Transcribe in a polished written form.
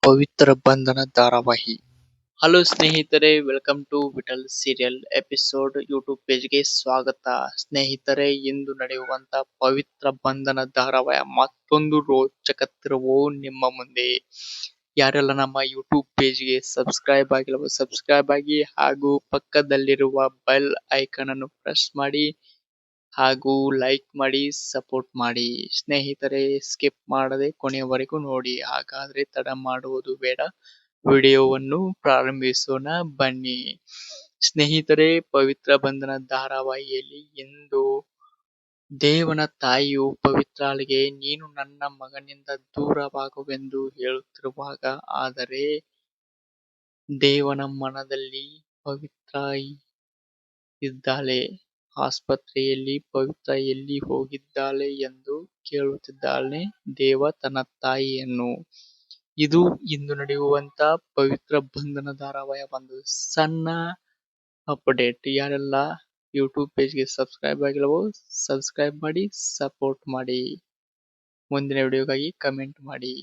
ಪವಿತ್ರ ಬಂಧನ ಧಾರಾವಾಹಿ. ಹಲೋ ಸ್ನೇಹಿತರೆ, welcome to Vithal serial episode YouTube ಪೇಜ್ಗೆ ಸ್ವಾಗತ. ಸ್ನೇಹಿತರೆ, ಇಂದು ನಡೆಯುವಂತ ಪವಿತ್ರ ಬಂಧನ ಧಾರಾವಾಹಿಯ ಮತ್ತೊಂದು ರೋಚಕ ತಿರುವು ನಿಮ್ಮ ಮುಂದೆ. ಯಾರೆಲ್ಲ ನಮ್ಮ ಯೂಟ್ಯೂಬ್ ಪೇಜ್ಗೆ ಸಬ್ಸ್ಕ್ರೈಬ್ ಆಗಿಲ್ಲವೋ ಸಬ್ಸ್ಕ್ರೈಬ್ ಆಗಿ, ಹಾಗೂ ಪಕ್ಕದಲ್ಲಿರುವ ಬೆಲ್ ಐಕಾನ್ ಅನ್ನು ಪ್ರೆಸ್ ಮಾಡಿ, ಹಾಗೂ ಲೈಕ್ ಮಾಡಿ, ಸಪೋರ್ಟ್ ಮಾಡಿ. ಸ್ನೇಹಿತರೆ, ಸ್ಕಿಪ್ ಮಾಡದೆ ಕೊನೆಯವರೆಗೂ ನೋಡಿ. ಹಾಗಾದ್ರೆ ತಡ ಮಾಡುವುದು ಬೇಡ, ವಿಡಿಯೋವನ್ನು ಪ್ರಾರಂಭಿಸೋಣ ಬನ್ನಿ. ಸ್ನೇಹಿತರೆ, ಪವಿತ್ರ ಬಂಧನ ಧಾರಾವಾಹಿಯಲ್ಲಿ ಇಂದು ದೇವನ ತಾಯಿಯು ಪವಿತ್ರಾಳಿಗೆ ನೀನು ನನ್ನ ಮಗನಿಂದ ದೂರವಾಗುವೆಂದು ಹೇಳುತ್ತಿರುವಾಗ, ಆದರೆ ದೇವನ ಮನದಲ್ಲಿ ಪವಿತ್ರ ಇದ್ದಾಳೆ. ಆಸ್ಪತ್ರೆಯಲ್ಲಿ ಪವಿತ್ರ ಎಲ್ಲಿ ಹೋಗಿದ್ದಾಳೆ ಎಂದು ಕೇಳುತ್ತಿದ್ದಾಳೆ ದೇವ ತನ್ನ ತಾಯಿಯನ್ನು. ಇದು ಇಂದು ನಡೆಯುವಂತ ಪವಿತ್ರ ಬಂಧನ ಧಾರಾವಾಹಿಯ ಒಂದು ಸಣ್ಣ ಅಪ್ಡೇಟ್. ಯಾರೆಲ್ಲ ಯೂಟ್ಯೂಬ್ ಪೇಜ್ಗೆ ಸಬ್ಸ್ಕ್ರೈಬ್ ಆಗಿಲ್ಲವೋ ಸಬ್ಸ್ಕ್ರೈಬ್ ಮಾಡಿ, ಸಪೋರ್ಟ್ ಮಾಡಿ. ಮುಂದಿನ ವಿಡಿಯೋಗಾಗಿ ಕಮೆಂಟ್ ಮಾಡಿ.